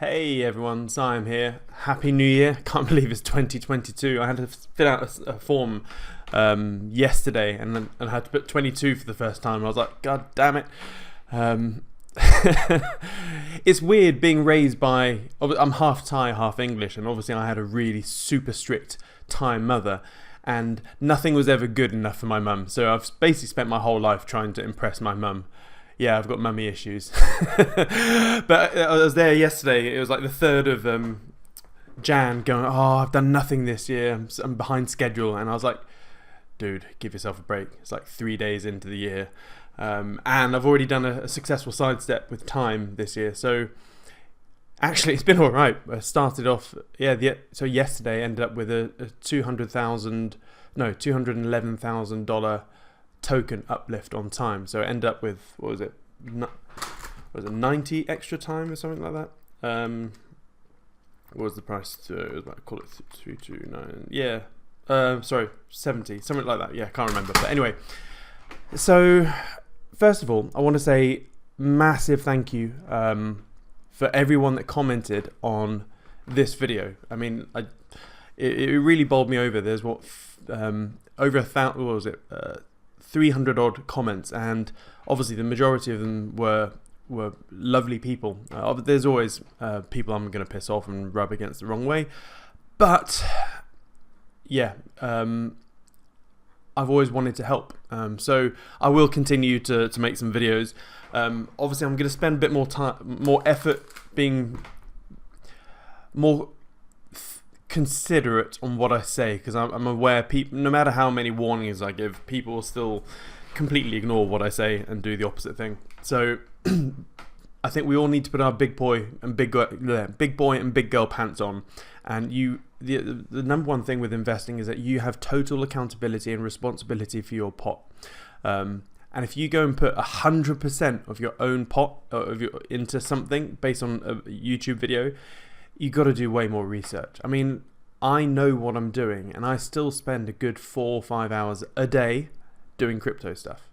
Hey everyone, Siam here. Happy New Year. Can't believe it's 2022. I had to fill out a form yesterday and I had to put 22 for the first time. I was like, God damn it. It's weird being raised by, I'm half Thai, half English, and obviously I had a really super strict Thai mother and nothing was ever good enough for my mum. So I've basically spent my whole life trying to impress my mum. Yeah, I've got mummy issues. But I was there yesterday. It was like the 3rd of Jan going, oh, I've done nothing this year. I'm behind schedule. And I was like, dude, give yourself a break. It's like 3 days into the year. And I've already done a successful sidestep with time this year. So actually, it's been all right. I started off, so yesterday ended up with a $211,000 token uplift on time. So it ended up with, what was it 90 extra time or something like that. What was the price? It was about, call it 329. Yeah. Sorry, 70, something like that. Yeah, can't remember. But anyway, so first of all, I want to say massive thank you for everyone that commented on this video. I mean, it really bowled me over. There's over 1,000, what was it? 300 odd comments, and obviously the majority of them were lovely people. There's always people I'm going to piss off and rub against the wrong way, but yeah, I've always wanted to help, so I will continue to make some videos. Obviously I'm going to spend a bit more time, more effort, being more considerate on what I say, because I'm aware people, no matter how many warnings I give, people will still completely ignore what I say and do the opposite thing. So I think we all need to put our big boy and big girl pants on. And the number one thing with investing is that you have total accountability and responsibility for your pot. And if you go and put 100% of your own pot into something based on a YouTube video, you got to do way more research. I mean, I know what I'm doing, and I still spend a good 4 or 5 hours a day doing crypto stuff.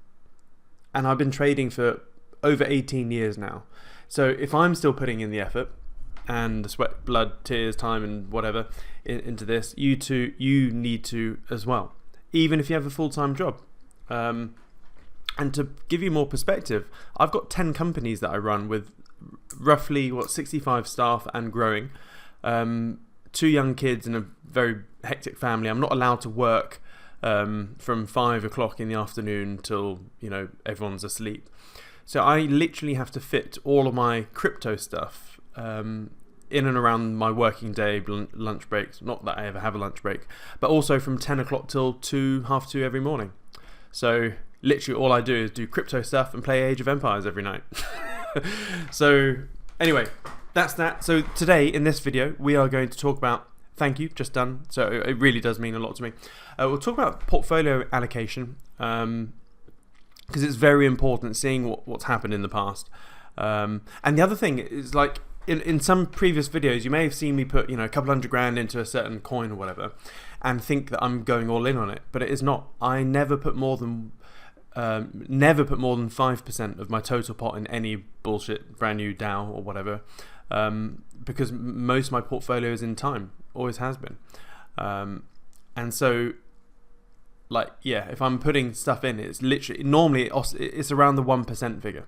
And I've been trading for over 18 years now. So if I'm still putting in the effort and the sweat, blood, tears, time, and whatever into this, you need to as well, even if you have a full-time job. And to give you more perspective, I've got 10 companies that I run with roughly 65 staff and growing, 2 young kids and a very hectic family. I'm not allowed to work from 5 o'clock in the afternoon till everyone's asleep. So I literally have to fit all of my crypto stuff in and around my working day, lunch breaks. Not that I ever have a lunch break, but also from 10 o'clock till 2:30 every morning. So literally all I do is do crypto stuff and play Age of Empires every night. So anyway, that's that. So today in this video we are going to talk about, thank you, just done, so it really does mean a lot to me. We'll talk about portfolio allocation, because it's very important seeing what's happened in the past. And the other thing is, like in some previous videos you may have seen me put a couple $100 into a certain coin or whatever and think that I'm going all in on it, but it is not. I never put more than 5% of my total pot in any bullshit brand new DAO or whatever, because most of my portfolio is in time, always has been. And so, if I'm putting stuff in, it's literally, normally it's around the 1% figure.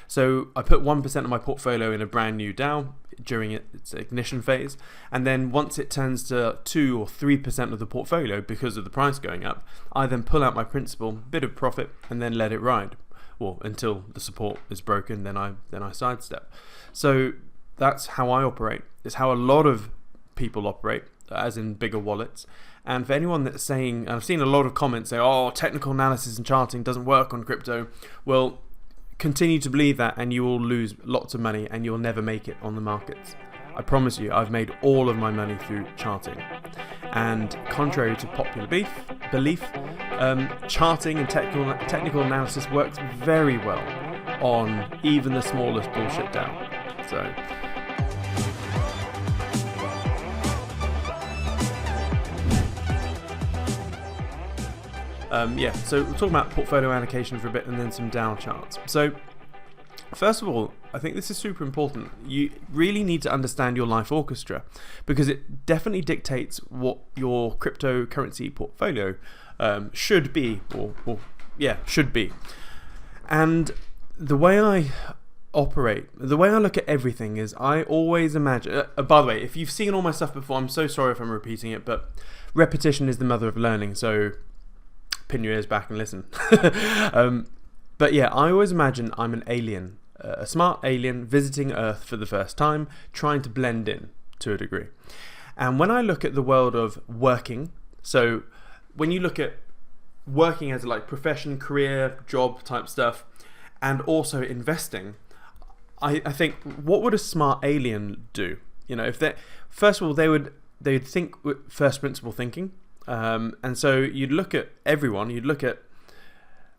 So I put 1% of my portfolio in a brand new DAO during its ignition phase, and then once it turns to 2 or 3% of the portfolio because of the price going up, I then pull out my principal, bit of profit, and then let it ride, until the support is broken. Then I sidestep. So that's how I operate. It's how a lot of people operate, as in bigger wallets. And for anyone that's saying, and I've seen a lot of comments say, oh, technical analysis and charting doesn't work on crypto. Well, continue to believe that and you will lose lots of money and you'll never make it on the markets. I promise you, I've made all of my money through charting. And contrary to popular belief, charting and technical analysis works very well on even the smallest bullshit DAO. So so we'll talk about portfolio allocation for a bit and then some DAO charts. So first of all, I think this is super important. You really need to understand your life orchestra, because it definitely dictates what your cryptocurrency portfolio should be, should be. And the way I operate, the way I look at everything is I always imagine, by the way, if you've seen all my stuff before, I'm so sorry if I'm repeating it, but repetition is the mother of learning, so pin your ears back and listen. But yeah, I always imagine I'm an alien, a smart alien visiting Earth for the first time, trying to blend in to a degree. And when I look at the world of working, so when you look at working as like profession, career, job type stuff, and also investing, I think, what would a smart alien do? You know, if they, first of all, they'd think with first principle thinking, and so you'd look at everyone, you'd look at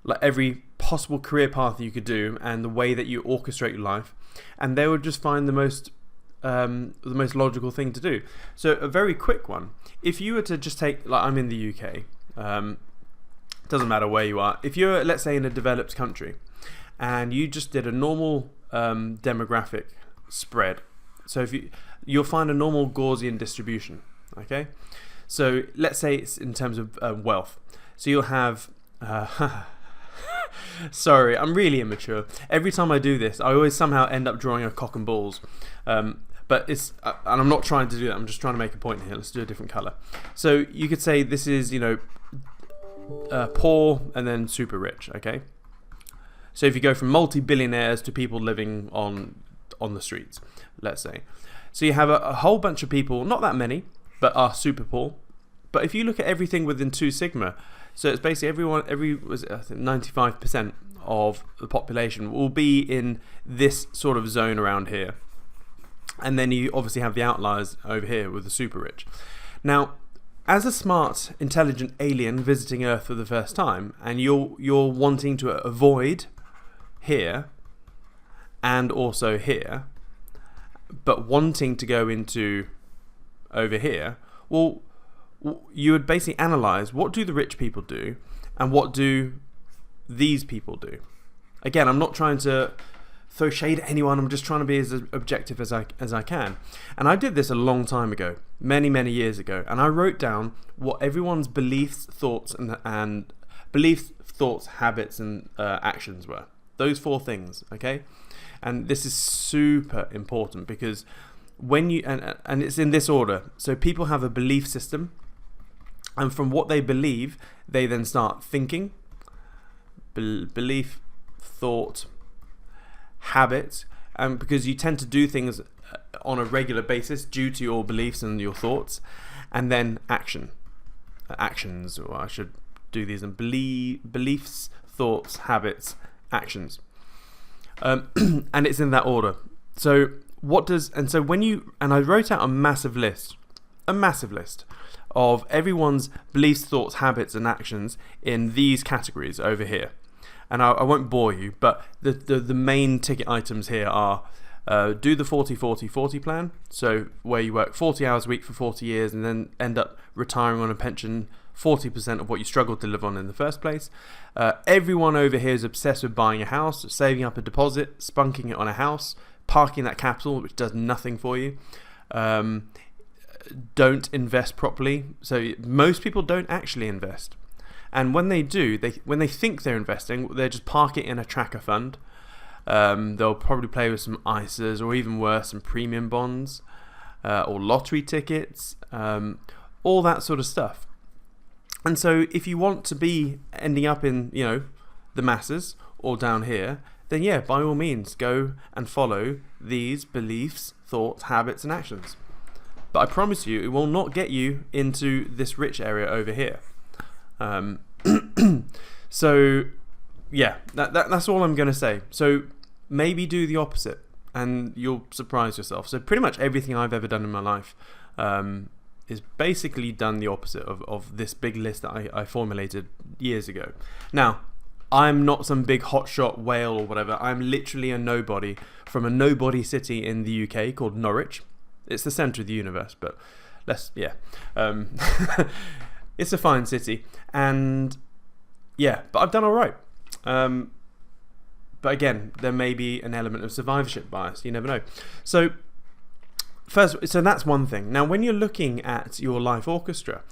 like every possible career path you could do and the way that you orchestrate your life, and they would just find the most logical thing to do. So a very quick one, if you were to just take, like, I'm in the UK, doesn't matter where you are, if you're, let's say, in a developed country and you just did a normal demographic spread, so if you'll find a normal Gaussian distribution, okay? So let's say it's in terms of wealth, so you'll have sorry, I'm really immature. Every time I do this, I always somehow end up drawing a cock and balls. But it's, and I'm not trying to do that, I'm just trying to make a point here. Let's do a different color. So you could say this is, you know, poor and then super rich, okay? So if you go from multi-billionaires to people living on the streets, let's say. So you have a whole bunch of people, not that many, but are super poor. But if you look at everything within 2 sigma, so it's basically everyone, I think 95% of the population will be in this sort of zone around here. And then you obviously have the outliers over here with the super rich. Now, as a smart, intelligent alien visiting Earth for the first time, and you're wanting to avoid here and also here, but wanting to go into over here, well, you would basically analyze, what do the rich people do and what do these people do? Again, I'm not trying to throw shade at anyone, I'm just trying to be as objective as I can. And I did this a long time ago, many years ago, and I wrote down what everyone's beliefs, thoughts, and beliefs, thoughts, habits, and actions were. Those 4 things, okay? And this is super important, because when you, and it's in this order, so people have a belief system, and from what they believe, they then start thinking, belief, thought, habit, and because you tend to do things on a regular basis due to your beliefs and your thoughts, and then actions, or I should do these in beliefs, thoughts, habits, actions, and it's in that order. So and I wrote out a massive list of everyone's beliefs, thoughts, habits, and actions in these categories over here. And I won't bore you, but the main ticket items here are do the 40-40-40 plan, so where you work 40 hours a week for 40 years and then end up retiring on a pension 40% of what you struggled to live on in the first place. Everyone over here is obsessed with buying a house, saving up a deposit, spunking it on a house, parking that capital, which does nothing for you. Don't invest properly. So most people don't actually invest. And when they do, when they think they're investing, they just park it in a tracker fund. They'll probably play with some ISAs, or even worse, some premium bonds, or lottery tickets, all that sort of stuff. And so if you want to be ending up in, you know, the masses or down here, then yeah, by all means, go and follow these beliefs, thoughts, habits, and actions. But I promise you, it will not get you into this rich area over here. So yeah, that's all I'm going to say. So maybe do the opposite and you'll surprise yourself. So pretty much everything I've ever done in my life is basically done the opposite of this big list that I formulated years ago. Now, I'm not some big hotshot whale or whatever. I'm literally a nobody from a nobody city in the UK called Norwich. It's the centre of the universe, but it's a fine city, and yeah, but I've done all right. But again, there may be an element of survivorship bias. You never know. So that's one thing. Now, when you're looking at your life orchestra,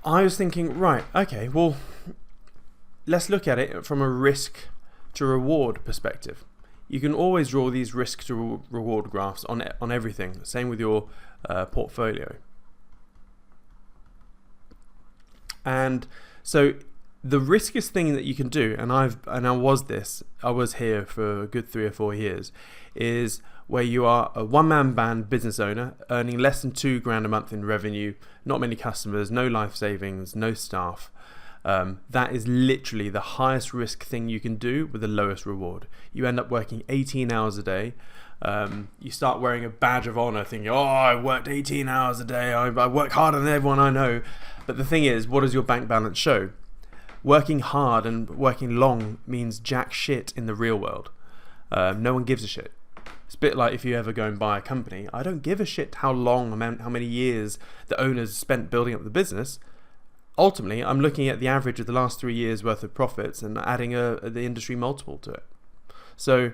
I was thinking, right, okay, well, let's look at it from a risk to reward perspective. You can always draw these risk to reward graphs on everything. Same with your portfolio. And so the riskiest thing that you can do, and I was here for a good 3 or 4 years, is where you are a one-man band business owner earning less than $2,000 a month in revenue, not many customers, no life savings, no staff. That is literally the highest risk thing you can do with the lowest reward. You end up working 18 hours a day. You start wearing a badge of honor, thinking, oh, I worked 18 hours a day, I work harder than everyone I know. But the thing is, what does your bank balance show? Working hard and working long means jack shit in the real world. No one gives a shit. It's a bit like if you ever go and buy a company. I don't give a shit how many years the owners spent building up the business. Ultimately, I'm looking at the average of the last 3 years worth of profits and adding the industry multiple to it. So,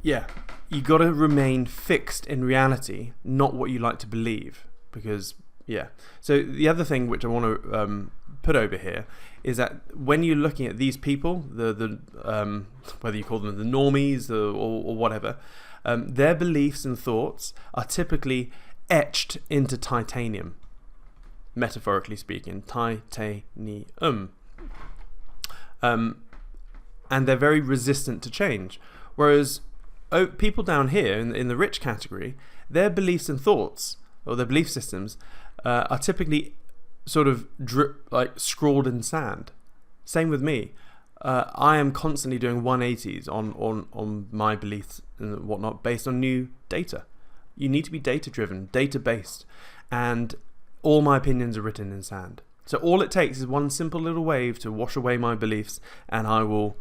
you got to remain fixed in reality, not what you like to believe. Because, So the other thing which I want to put over here is that when you're looking at these people, the whether you call them the normies or whatever, their beliefs and thoughts are typically etched into titanium. Metaphorically speaking, titanium. And they're very resistant to change. Whereas people down here in the rich category, their beliefs and thoughts, or their belief systems, are typically sort of scrawled in sand. Same with me. I am constantly doing 180s on my beliefs and whatnot based on new data. You need to be data driven, data based, and all my opinions are written in sand. So all it takes is one simple little wave to wash away my beliefs, and I will,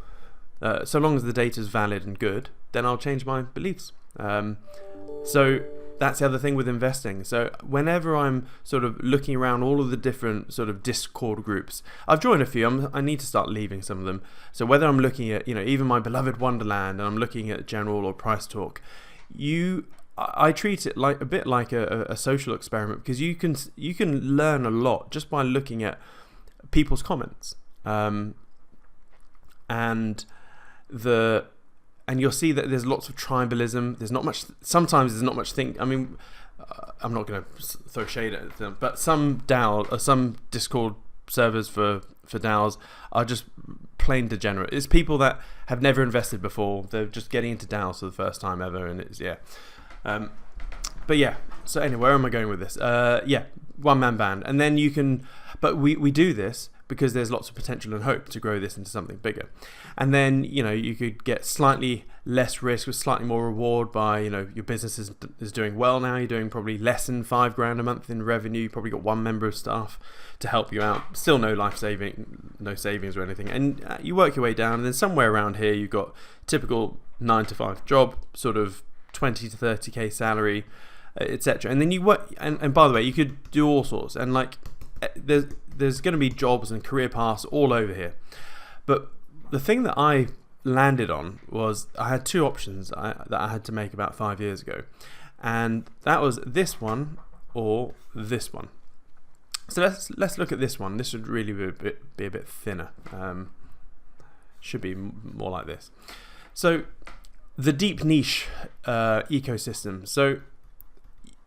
so long as the data is valid and good, then I'll change my beliefs. So that's the other thing with investing. So whenever I'm sort of looking around all of the different sort of Discord groups, I've joined a few. I need to start leaving some of them. So whether I'm looking at, even my beloved Wonderland, and I'm looking at General or Price Talk, I treat it like a bit like a social experiment, because you can learn a lot just by looking at people's comments, and you'll see that there's lots of tribalism. Sometimes there's not much think. I mean, I'm not going to throw shade at them, but some DAO or some Discord servers for DAOs are just plain degenerate. It's people that have never invested before. They're just getting into DAOs for the first time ever, and it's so anyway, where am I going with this? One-man band. And then you can, but we do this because there's lots of potential and hope to grow this into something bigger. And then, you could get slightly less risk with slightly more reward by, your business is doing well now. You're doing probably less than $5,000 a month in revenue. You probably got one member of staff to help you out. Still no savings or anything. And you work your way down. And then somewhere around here, you've got typical 9-to-5 job, sort of 20 to 30k salary, etc. And then you work, and by the way, you could do all sorts, and there's going to be jobs and career paths all over here. But the thing that I landed on was I had two options that I had to make about 5 years ago, and that was this one or this one. So let's look at this one. This should really be a bit thinner. Should be more like this. So the deep niche ecosystem. So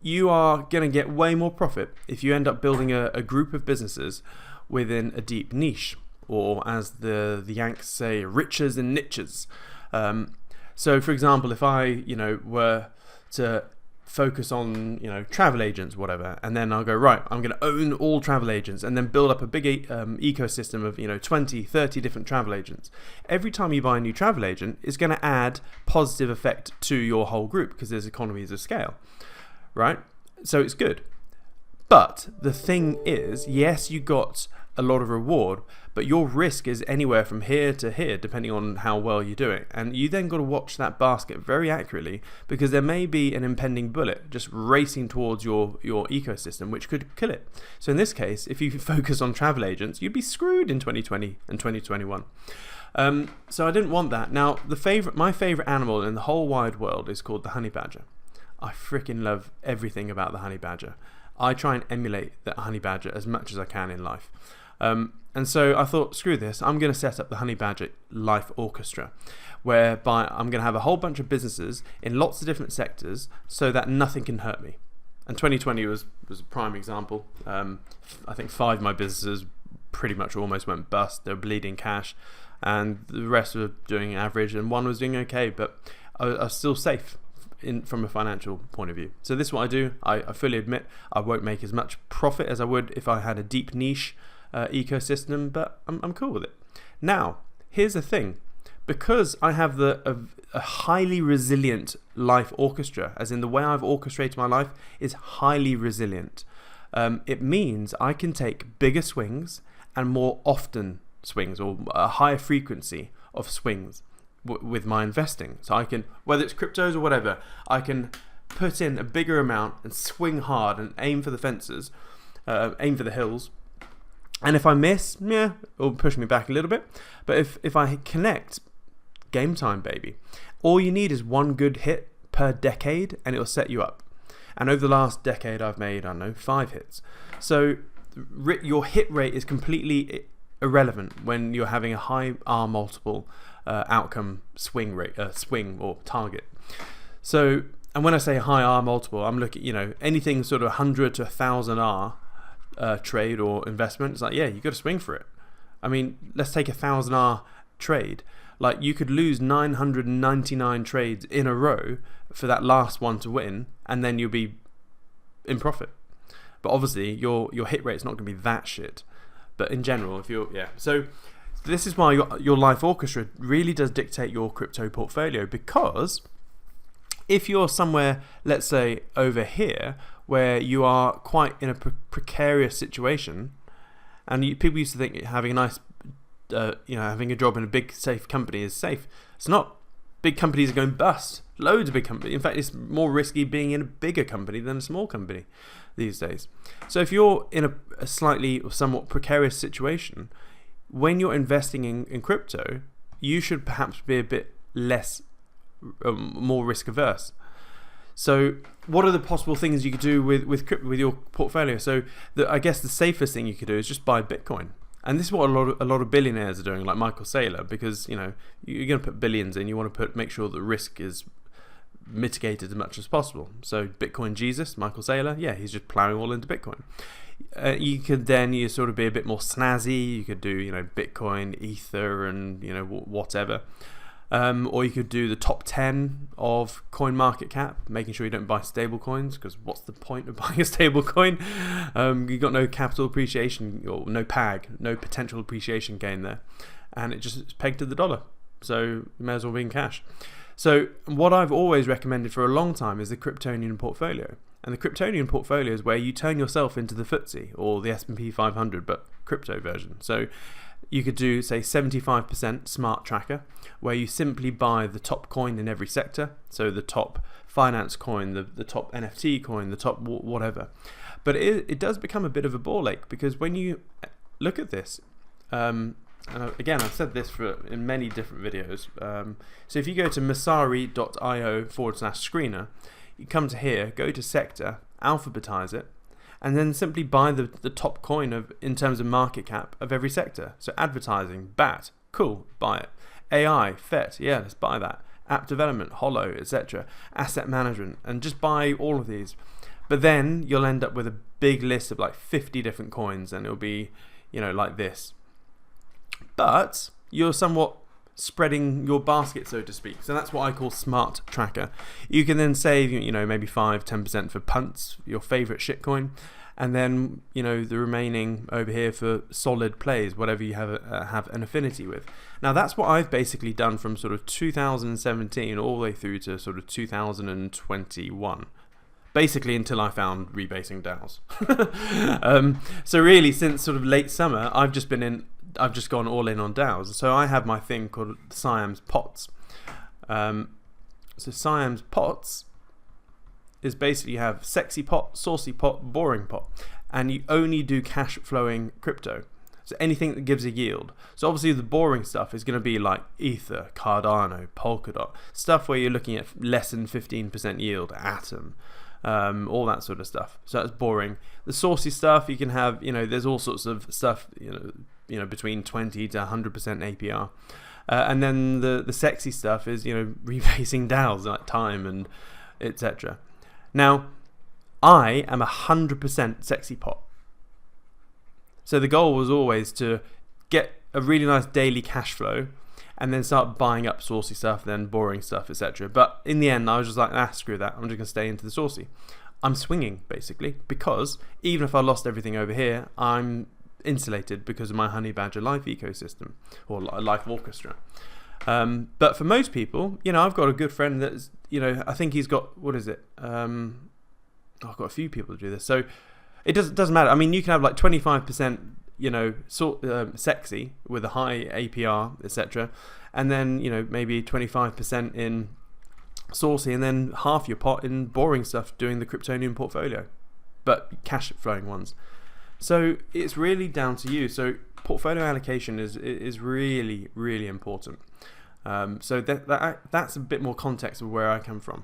you are going to get way more profit if you end up building a group of businesses within a deep niche, or as the Yanks say, riches and niches. So for example, if I were to focus on travel agents, whatever, and then I'll go, right, I'm going to own all travel agents, and then build up a big ecosystem of 20, 30 different travel agents. Every time you buy a new travel agent, it's going to add positive effect to your whole group because there's economies of scale, right? So it's good. But the thing is, yes, you got a lot of reward, but your risk is anywhere from here to here, depending on how well you're doing. And you then got to watch that basket very accurately, because there may be an impending bullet just racing towards your ecosystem, which could kill it. So in this case, if you focus on travel agents, you'd be screwed in 2020 and 2021. So I didn't want that. Now, my favorite animal in the whole wide world is called the honey badger. I freaking love everything about the honey badger. I try and emulate the honey badger as much as I can in life. And so I thought, screw this, I'm going to set up the Honey Badger Life Orchestra, whereby I'm going to have a whole bunch of businesses in lots of different sectors so that nothing can hurt me. And 2020 was a prime example. I think 5 of my businesses pretty much almost went bust. They were bleeding cash, and the rest were doing average, and one was doing okay, but I was still safe from a financial point of view. So this is what I do. I fully admit I won't make as much profit as I would if I had a deep niche ecosystem, but I'm cool with it. Now, here's the thing. Because I have a highly resilient life orchestra, as in the way I've orchestrated my life is highly resilient, it means I can take bigger swings and more often swings, or a higher frequency of swings with my investing. So I can, whether it's cryptos or whatever, I can put in a bigger amount and swing hard and aim for the fences, aim for the hills. And if I miss, yeah, it'll push me back a little bit. But if I connect, game time, baby. All you need is one good hit per decade and it'll set you up. And over the last decade, I've made, I don't know, 5 hits. So your hit rate is completely irrelevant when you're having a high R multiple outcome swing or target. So, and when I say high R multiple, I'm looking, anything sort of 100 to 1,000 R trade or investment. It's like, yeah, you got to swing for it. I mean, let's take 1,000 R trade. Like, you could lose 999 trades in a row for that last one to win, and then you'll be in profit. But obviously, your hit rate's not going to be that shit. But in general, so this is why your life orchestra really does dictate your crypto portfolio, because if you're somewhere, let's say over here, where you are quite in a precarious situation, and people used to think having a nice having a job in a big safe company is safe. It's not. Big companies are going bust. Loads of big companies. In fact, it's more risky being in a bigger company than a small company these days. So if you're in a slightly or somewhat precarious situation, when you're investing in crypto, you should perhaps be a bit less, more risk averse. So what are the possible things you could do with your portfolio? So I guess the safest thing you could do is just buy Bitcoin. And this is what a lot of billionaires are doing, like Michael Saylor, because you're going to put billions in. You want to make sure the risk is mitigated as much as possible. So Bitcoin Jesus, Michael Saylor, yeah, he's just plowing all into Bitcoin. You could then sort of be a bit more snazzy. You could do Bitcoin, Ether, and whatever. Or you could do the top 10 of coin market cap, making sure you don't buy stable coins, because what's the point of buying a stable coin? You've got no capital appreciation, or no PAG, no potential appreciation gain there. And it just is pegged to the dollar. So you may as well be in cash. So what I've always recommended for a long time is the Kryptonian portfolio. And the Kryptonian portfolio is where you turn yourself into the FTSE or the S&P 500, but crypto version. So you could do, say, 75% smart tracker, where you simply buy the top coin in every sector. So the top finance coin, the top NFT coin, the top whatever. But it does become a bit of a ball ache, because when you look at this, and again, I've said this in many different videos. So if you go to masari.io/screener, you come to here, go to sector, alphabetize it, and then simply buy the top coin in terms of market cap of every sector. So advertising, BAT, cool, buy it. AI, FET, yeah, let's buy that. App development, Holo, etc. Asset management, and just buy all of these. But then you'll end up with a big list of like 50 different coins, and it'll be, like this. But you're somewhat spreading your basket, so to speak. So that's what I call smart tracker. You can then save, maybe 5-10% for punts, your favorite shitcoin, and then the remaining over here for solid plays, whatever you have an affinity with. Now that's what I've basically done from sort of 2017 all the way through to sort of 2021. Basically until I found rebasing DAOs. So really, since sort of late summer, I've just gone all in on DAOs. So I have my thing called Siam's pots. So Siam's pots is basically you have sexy pot, saucy pot, boring pot, and you only do cash flowing crypto. So anything that gives a yield. So obviously the boring stuff is going to be like Ether, Cardano, Polkadot, stuff where you're looking at less than 15% yield, Atom, all that sort of stuff. So that's boring. The saucy stuff, you can have, there's all sorts of stuff, between 20 to 100% APR. And then the sexy stuff is, rebasing DAOs like time and etc. Now, I am 100% sexy pot. So the goal was always to get a really nice daily cash flow and then start buying up saucy stuff, then boring stuff, etc. But in the end, I was just like, screw that. I'm just going to stay into the saucy. I'm swinging, basically, because even if I lost everything over here, I'm insulated because of my Honey Badger Life ecosystem, or Life Orchestra. But for most people, I've got a good friend that's, I think he's got, what is it? I've got a few people to do this. So it doesn't matter. I mean, you can have like 25%, sexy with a high APR, etc. And then, maybe 25% in saucy, and then half your pot in boring stuff doing the Kryptonian portfolio, but cash flowing ones. So it's really down to you. So portfolio allocation is really, really important. So that's a bit more context of where I come from.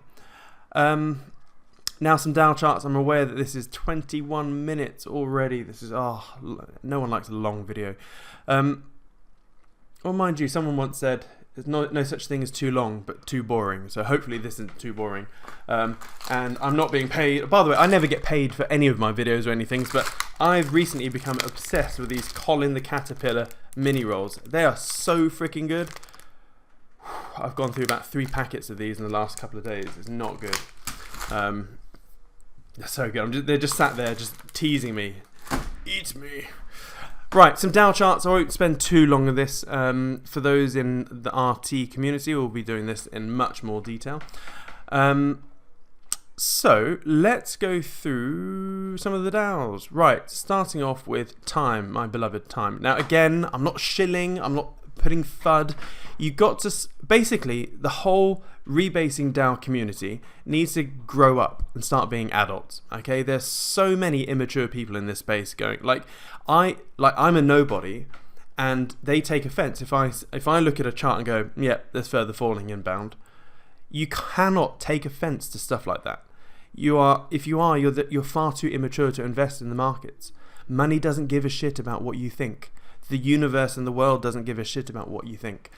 Now some DAO charts. I'm aware that this is 21 minutes already. This is, no one likes a long video. Well, mind you, someone once said there's no such thing as too long, but too boring. So hopefully this isn't too boring. And I'm not being paid. By the way, I never get paid for any of my videos or anything, but I've recently become obsessed with these Colin the Caterpillar mini rolls. They are so freaking good. I've gone through about 3 packets of these in the last couple of days. It's not good. They're so good. They're just sat there just teasing me. Eat me. Right, some DAO charts. I won't spend too long on this. For those in the RT community, we'll be doing this in much more detail. So let's go through some of the DAOs. Right, starting off with Time, my beloved Time. Now again, I'm not shilling, I'm not putting FUD. You got to, basically, the whole rebasing DAO community needs to grow up and start being adults. Okay, there's so many immature people in this space going, I'm a nobody, and they take offense if I look at a chart and go, yeah, there's further falling inbound. You cannot take offense to stuff like that. You're far too immature to invest in the markets. Money doesn't give a shit about what you think. The universe and the world doesn't give a shit about what you think.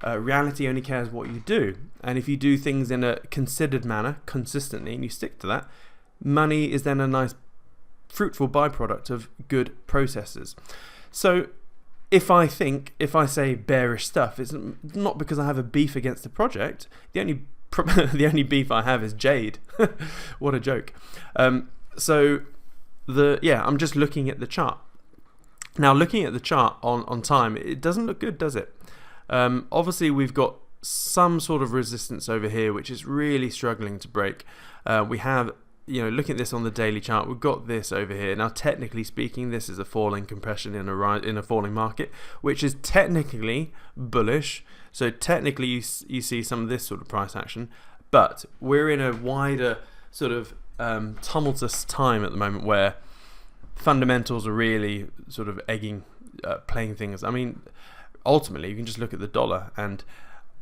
Reality only cares what you do. And if you do things in a considered manner, consistently, and you stick to that, money is then a nice, fruitful byproduct of good processes. So if I say bearish stuff, it's not because I have a beef against the project. The only beef I have is Jade. What a joke. I'm just looking at the chart. Now, looking at the chart on Time, it doesn't look good, does it? Obviously, we've got some sort of resistance over here, which is really struggling to break. We have, looking at this on the daily chart, we've got this over here. Now, technically speaking, this is a falling compression in a falling market, which is technically bullish. So technically, you see some of this sort of price action, but we're in a wider sort of tumultuous time at the moment where fundamentals are really sort of playing things. I mean, ultimately, you can just look at the dollar, and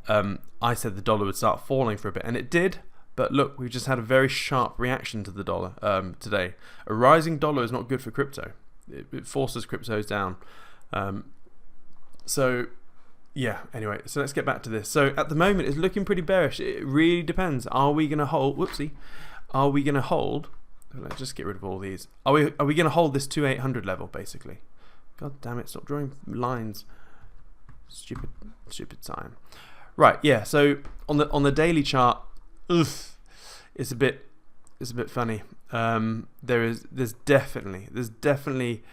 I said the dollar would start falling for a bit, and it did. But look, we've just had a very sharp reaction to the dollar today. A rising dollar is not good for crypto. It forces cryptos down. Anyway, so let's get back to this. So at the moment, it's looking pretty bearish. It really depends. Are we going to hold? Whoopsie. Are we going to hold? Let's just get rid of all these. Are we going to hold this 2800 level, basically? God damn it, stop drawing lines. Stupid Time. Right, yeah, so on the daily chart, it's a bit funny. There's definitely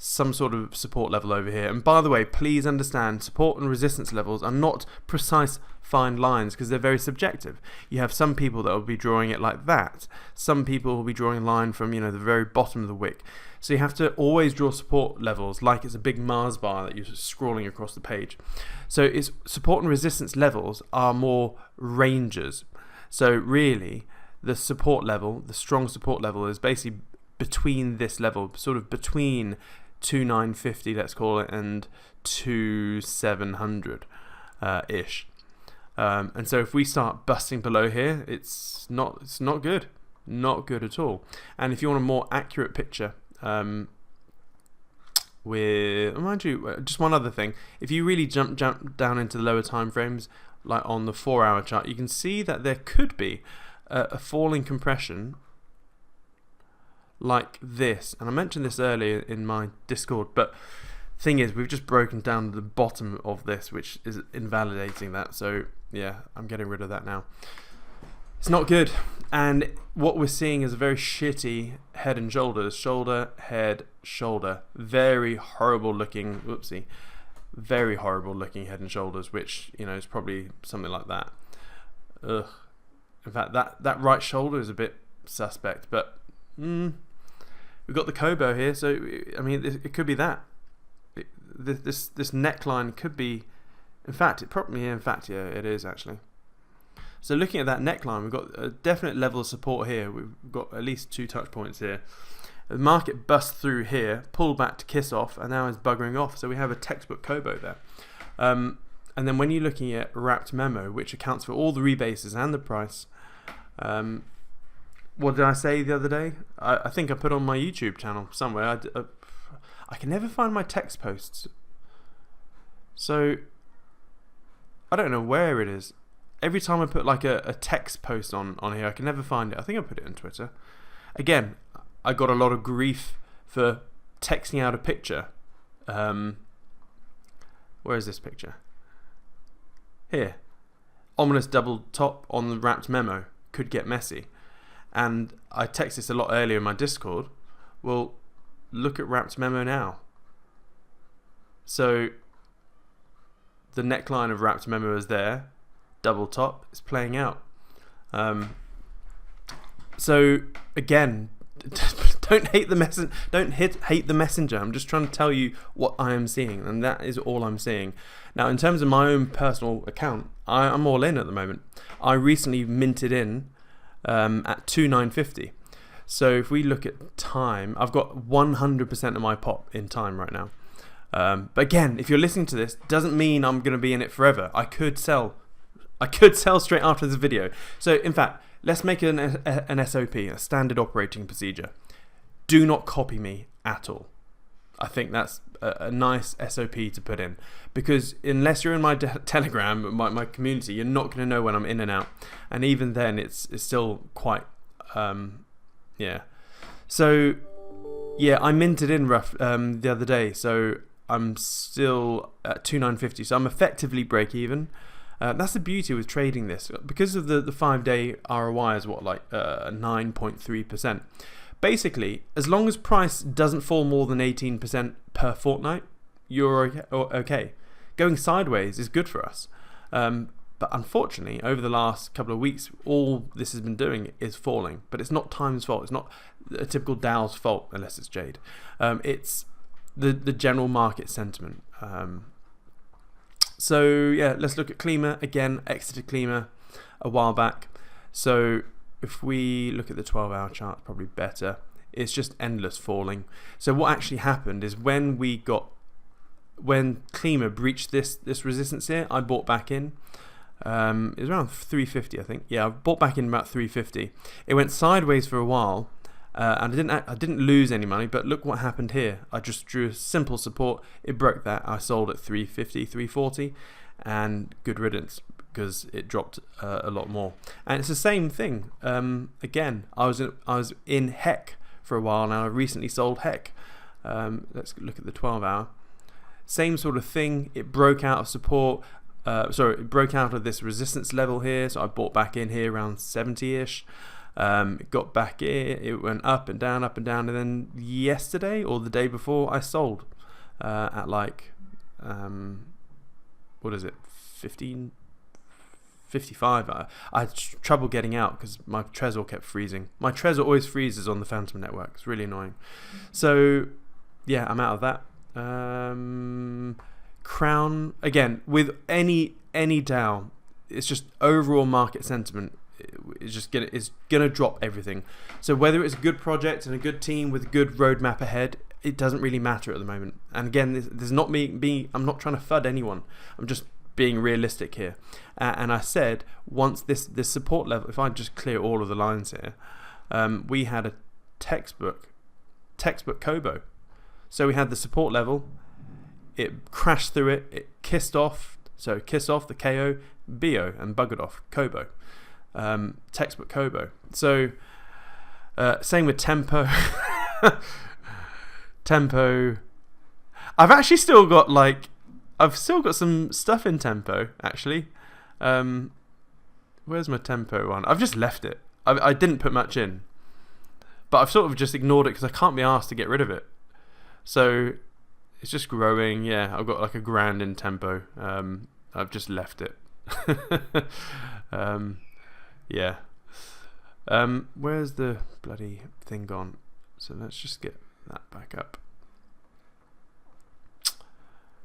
some sort of support level over here. And by the way, please understand, support and resistance levels are not precise fine lines because they're very subjective. You have some people that will be drawing it like that. Some people will be drawing a line from the very bottom of the wick. So you have to always draw support levels like it's a big Mars bar that you're scrolling across the page. So it's support and resistance levels are more ranges. So really, the support level, the strong support level, is basically between this level, sort of between 2950, let's call it, and 2700 ish. And so if we start busting below here, it's not good, not good at all. And if you want a more accurate picture, mind you, just one other thing, if you really jump down into the lower time frames, like on the 4-hour chart, you can see that there could be a falling compression like this. And I mentioned this earlier in my Discord, but thing is, we've just broken down to the bottom of this, which is invalidating that. So yeah, I'm getting rid of that now. It's not good. And what we're seeing is a very shitty head and shoulders. Shoulder, head, shoulder. Very horrible looking, whoopsie. Very horrible looking head and shoulders, which, you know, is probably something like that. Ugh. In fact, that right shoulder is a bit suspect, but we've got the Kobo here, so I mean, it could be that. This neckline could be, in fact, yeah, it is actually. So looking at that neckline, we've got a definite level of support here. We've got at least 2 touch points here. The market busts through here, pulled back to kiss off, and now is buggering off. So we have a textbook Kobo there. And then when you're looking at wrapped memo, which accounts for all the rebases and the price, what did I say the other day? I think I put on my YouTube channel somewhere. I can never find my text posts. So I don't know where it is. Every time I put like a text post on here, I can never find it. I think I put it on Twitter. Again, I got a lot of grief for texting out a picture. Where is this picture? Here. Ominous double top on the wrapped memo. Could get messy. And I texted this a lot earlier in my Discord. Well, look at wrapped memo now. So the neckline of wrapped memo is there. Double top is playing out. So again, don't hate the messenger. Don't hate the messenger. I'm just trying to tell you what I am seeing, and that is all I'm seeing. Now, in terms of my own personal account, I'm all in at the moment. I recently minted in at 2950. So if we look at time, I've got 100% of my pop in time right now. But again, if you're listening to this, doesn't mean I'm going to be in it forever. I could sell straight after this video. So in fact, let's make an SOP, a standard operating procedure. Do not copy me at all. I think that's a nice SOP to put in, because unless you're in my Telegram, my community, you're not going to know when I'm in and out. And even then, it's still quite, yeah. So yeah, I minted in rough the other day, so I'm still at 2950. So I'm effectively break even. That's the beauty with trading this, because of the 5-day ROI is what, like 9.3%. Basically, as long as price doesn't fall more than 18% per fortnight, you're okay. Going sideways is good for us. But unfortunately, over the last couple of weeks, all this has been doing is falling. But it's not time's fault. It's not a typical DAO's fault, unless it's Jade. It's the general market sentiment. So yeah, let's look at KLIMA again. Exited KLIMA a while back. So if we look at the 12-hour chart, probably better. It's just endless falling. So what actually happened is when KLIMA breached this resistance here, I bought back in. It was around 350, I think. Yeah, I bought back in about 350. It went sideways for a while. And I didn't lose any money, but look what happened here. I just drew a simple support. It broke that. I sold at 350, 340, and good riddance, because it dropped a lot more. And it's the same thing. Again, I was in HEC for a while now. I recently sold HEC. Let's look at the 12-hour. Same sort of thing. It broke out of support. It broke out of this resistance level here. So I bought back in here around 70-ish. It got back in, it went up and down, and then yesterday or the day before I sold at like what is it, 55. I had trouble getting out because my Trezor kept freezing. My Trezor always freezes on the Phantom network. It's really annoying. So yeah, I'm out of that. Crown, again, with any DAO, it's just overall market sentiment. It's gonna drop everything. So whether it's a good project and a good team with a good roadmap ahead, it doesn't really matter at the moment. And again, this is not me. I'm not trying to FUD anyone. I'm just being realistic here. And I said once this support level, if I just clear all of the lines here, we had a textbook Kobo. So we had the support level. It crashed through it. It kissed off. So kiss off the KO, BO, and buggered off Kobo. Textbook Kobo. So same with tempo. Tempo. I've actually still got some stuff in tempo actually. Where's my tempo one? I've just left it. I didn't put much in, but I've sort of just ignored it because I can't be asked to get rid of it. So it's just growing. Yeah, I've got like a grand in tempo. I've just left it. Yeah. Where's the bloody thing gone? So let's just get that back up.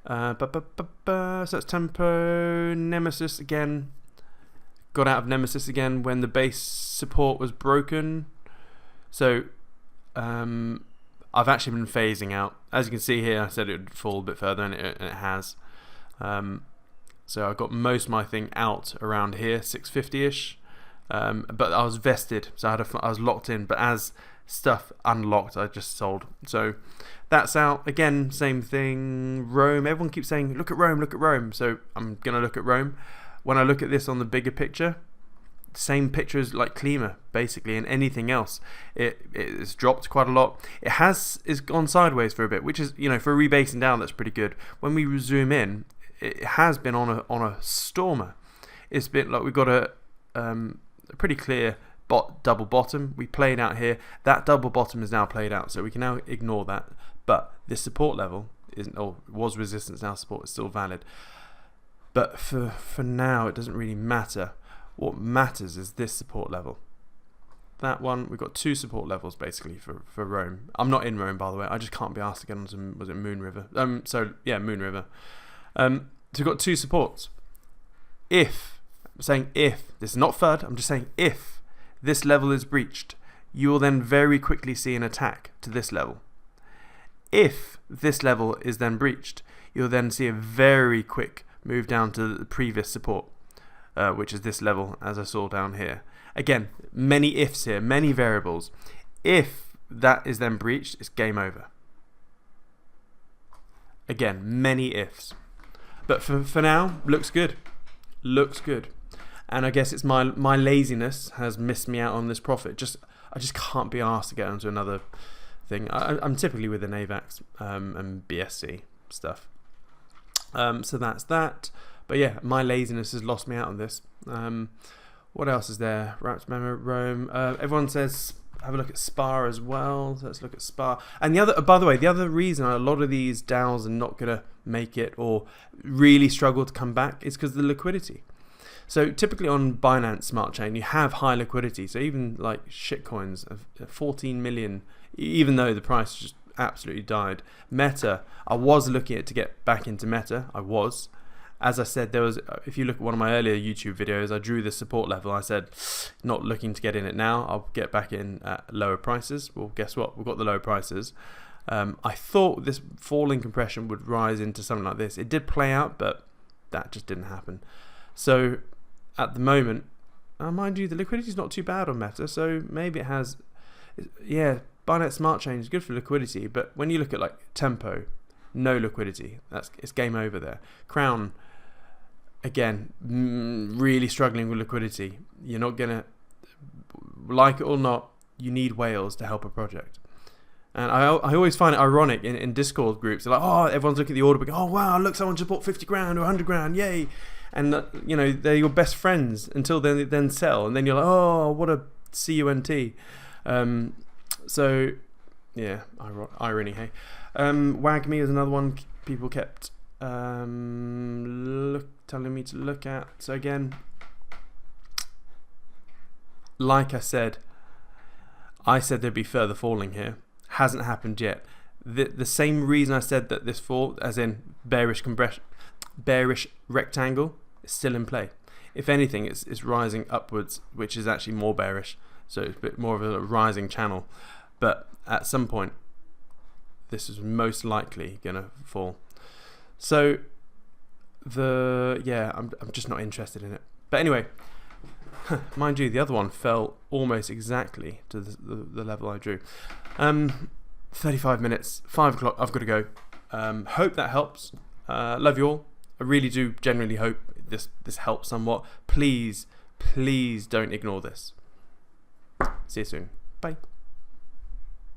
So that's tempo. Nemesis again. Got out of Nemesis again when the base support was broken. So I've actually been phasing out. As you can see here, I said it would fall a bit further, and it has. So I got most of my thing out around here, 650-ish. But I was vested, so I was locked in. But as stuff unlocked, I just sold. So that's out. Again, same thing. Rome. Everyone keeps saying, look at Rome, look at Rome. So I'm going to look at Rome. When I look at this on the bigger picture, same picture as like KLIMA, basically, and anything else. It's dropped quite a lot. It's gone sideways for a bit, which is, for rebasing down, that's pretty good. When we zoom in, it has been on a stormer. It's been like we've got a pretty clear double bottom. We played out here. That double bottom is now played out, so we can now ignore that. But this support level was resistance, now support is still valid. But for now, it doesn't really matter. What matters is this support level. That one, we've got two support levels basically for Rome. I'm not in Rome, by the way. I just can't be asked to get onto, was it Moon River? Moon River. So we've got two supports. I'm saying if, this is not FUD, I'm just saying if this level is breached, you will then very quickly see an attack to this level. If this level is then breached, you'll then see a very quick move down to the previous support, which is this level, as I saw down here. Again, many ifs here, many variables. If that is then breached, it's game over. Again, many ifs. But for now, looks good. Looks good. And I guess it's my laziness has missed me out on this profit. I just can't be asked to get onto another thing. I'm typically with an AVAX and BSC stuff. So that's that. But yeah, my laziness has lost me out on this. What else is there? Raps Memo, Rome. Everyone says have a look at SPA as well. So let's look at SPA. And by the way, the other reason a lot of these DAOs are not going to make it or really struggle to come back is because of the liquidity. So typically on Binance Smart Chain, you have high liquidity. So even like shitcoins of 14 million, even though the price just absolutely died. Meta, I was looking at to get back into Meta. I was. As I said, if you look at one of my earlier YouTube videos, I drew the support level. I said, not looking to get in it now. I'll get back in at lower prices. Well, guess what? We've got the low prices. I thought this falling compression would rise into something like this. It did play out, but that just didn't happen. So at the moment, mind you, the liquidity is not too bad on Meta. So maybe it has, Binance Smart Chain is good for liquidity. But when you look at like Tempo, no liquidity. It's game over there. Crown, again, really struggling with liquidity. You're not gonna, like it or not, you need whales to help a project. And I always find it ironic in Discord groups. They're like, oh, everyone's looking at the order book. Oh wow, look, someone just bought 50 grand or 100 grand, yay! And they're your best friends until they then sell, and then you're like, oh, what a cunt. So yeah, irony, hey. WAGMI is another one people kept telling me to look at. So again, like I said there'd be further falling here. Hasn't happened yet. The same reason I said that this fall, as in bearish rectangle, is still in play. If anything, it's rising upwards, which is actually more bearish. So it's a bit more of a rising channel. But at some point, this is most likely gonna fall. So I'm just not interested in it. But anyway, mind you, the other one fell almost exactly to the level I drew. 35 minutes, 5 o'clock, I've got to go. Hope that helps. Love you all. I really do genuinely hope this helps somewhat. Please don't ignore this. See you soon. Bye.